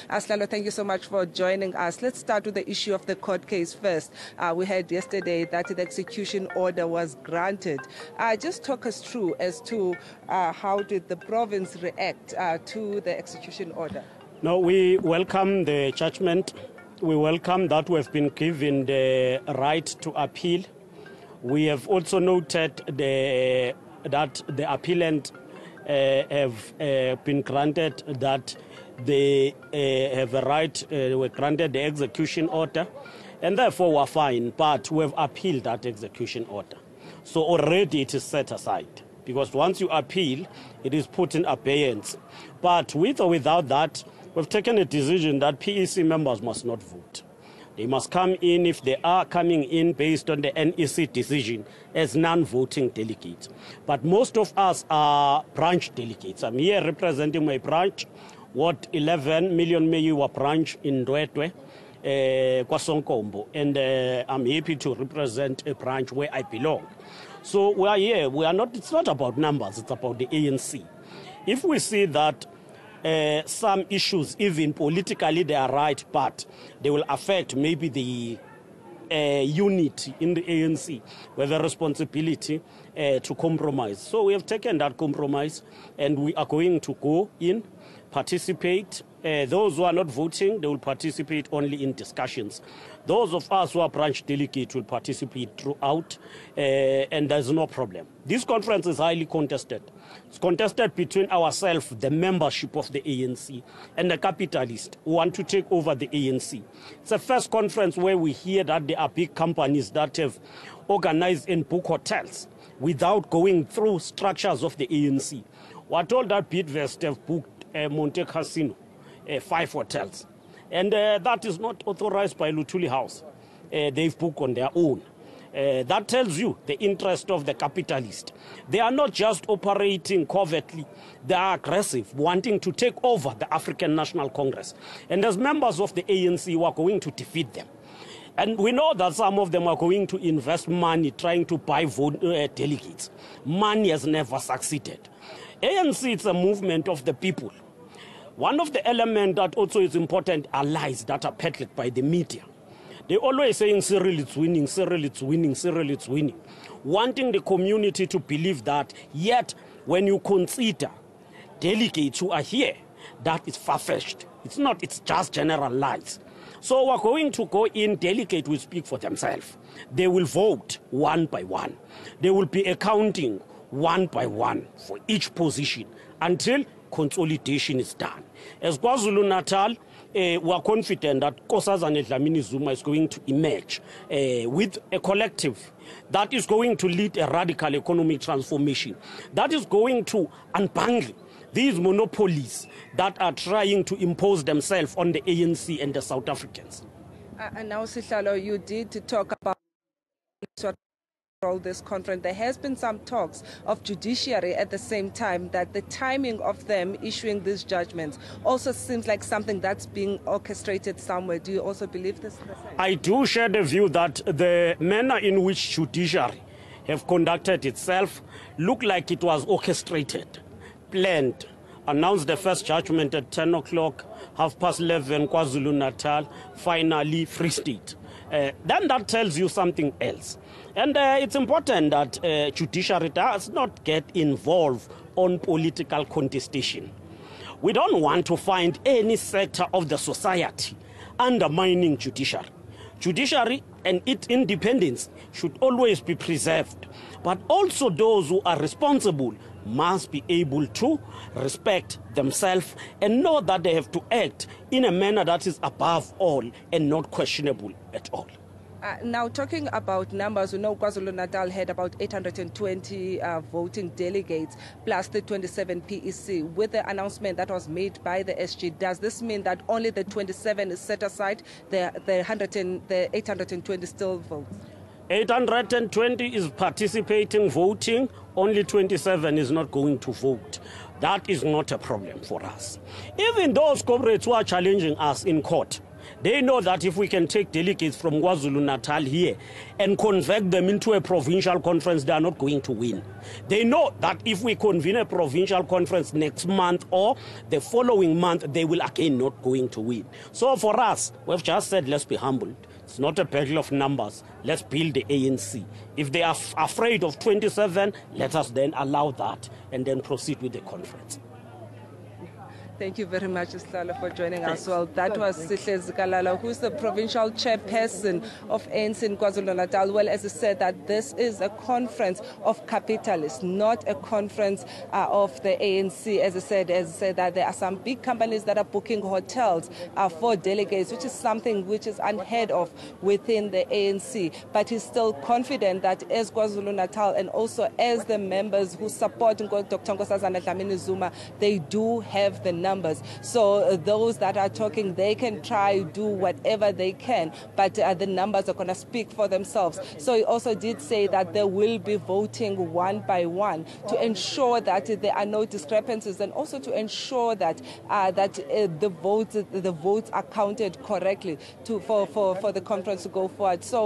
Sihle, thank you so much for joining us. Let's start with the issue of the court case first. We heard yesterday that the execution order was granted. Just talk us through as to how did the province react to the execution order? No, we welcome the judgment. We welcome that we have been given the right to appeal. We have also noted that the appellant have been granted that they have a right, were granted the execution order, and therefore we're fine, but we have appealed that execution order. So already it is set aside, because once you appeal, it is put in abeyance. But with or without that, we've taken a decision that PEC members must not vote. They must come in, if they are coming in based on the NEC decision, as non-voting delegates. But most of us are branch delegates. I'm here representing my branch, Ward 11 Million Meyiwa branch in Ndwedwe, Kwasonkombo, and I'm happy to represent a branch where I belong. So we are here. We are not. It's not about numbers. It's about the ANC. If we see that some issues, even politically, they are right, but they will affect maybe the unity in the ANC, with the responsibility to compromise. So we have taken that compromise, and we are going to go in, participate. Those who are not voting, they will participate only in discussions. Those of us who are branch delegates will participate throughout, and there's no problem. This conference is highly contested. It's contested between ourselves, the membership of the ANC, and the capitalists who want to take over the ANC. It's the first conference where we hear that there are big companies that have organized and booked hotels without going through structures of the ANC. We're told that Bidvest have booked Monte Casino, 5 hotels. And that is not authorized by Luthuli House. They've booked on their own. That tells you the interest of the capitalist. They are not just operating covertly. They are aggressive, wanting to take over the African National Congress. And as members of the ANC, we are going to defeat them. And we know that some of them are going to invest money trying to buy delegates. Money has never succeeded. ANC is a movement of the people. One of the elements that also is important are lies that are peddled by the media. They're always saying Cyril is winning, Cyril is winning, Cyril is winning, wanting the community to believe that. Yet, when you consider delegates who are here, that is far-fetched. It's not, it's just general lies. So we're going to go in, delegates will speak for themselves. They will vote one by one. They will be accounting one by one for each position until consolidation is done. As KwaZulu-Natal, we are confident that Nkosazana Dlamini Zuma is going to emerge with a collective that is going to lead a radical economic transformation, that is going to unbundle these monopolies that are trying to impose themselves on the ANC and the South Africans. And now, Sihle, you did talk about this conference. There has been some talks of judiciary at the same time, that the timing of them issuing these judgments also seems like something that's being orchestrated somewhere. Do you also believe this? I do share the view that the manner in which judiciary have conducted itself look like it was orchestrated, planned. Announced the first judgment at 10 o'clock, 11:30 KwaZulu-Natal, finally Free State. Then that tells you something else. And it's important that judiciary does not get involved on political contestation. We don't want to find any sector of the society undermining judiciary. Judiciary and its independence should always be preserved. But also those who are responsible must be able to respect themselves and know that they have to act in a manner that is above all and not questionable at all. Now, talking about numbers, we know KwaZulu-Natal had about 820 voting delegates, plus the 27 PEC. With the announcement that was made by the SG, does this mean that only the 27 is set aside, the 820 still vote? 820 is participating, voting, only 27 is not going to vote. That is not a problem for us. Even those comrades who are challenging us in court, They know that if we can take delegates from KwaZulu-Natal here and convert them into a provincial conference, they are not going to win. They know that if we convene a provincial conference next month or the following month, they will again not going to win. So for us, we've just said, let's be humbled. It's not a battle of numbers. Let's build the ANC. If they are afraid of 27, let us then allow that and then proceed with the conference. Thank you very much, Sihle, for joining us. Well, that was Sihle Zikalala, who's the provincial chairperson of ANC in KwaZulu-Natal. Well, as I said, that this is a conference of capitalists, not a conference of the ANC. As I said, that there are some big companies that are booking hotels for delegates, which is something which is unheard of within the ANC. But he's still confident that as KwaZulu-Natal and also as the members who support Dr. Nkosazana Dlamini Zuma, they do have the numbers. So those that are talking, they can try do whatever they can, but the numbers are going to speak for themselves. So he also did say that they will be voting one by one to ensure that there are no discrepancies, and also to ensure that the votes are counted correctly for the conference to go forward. So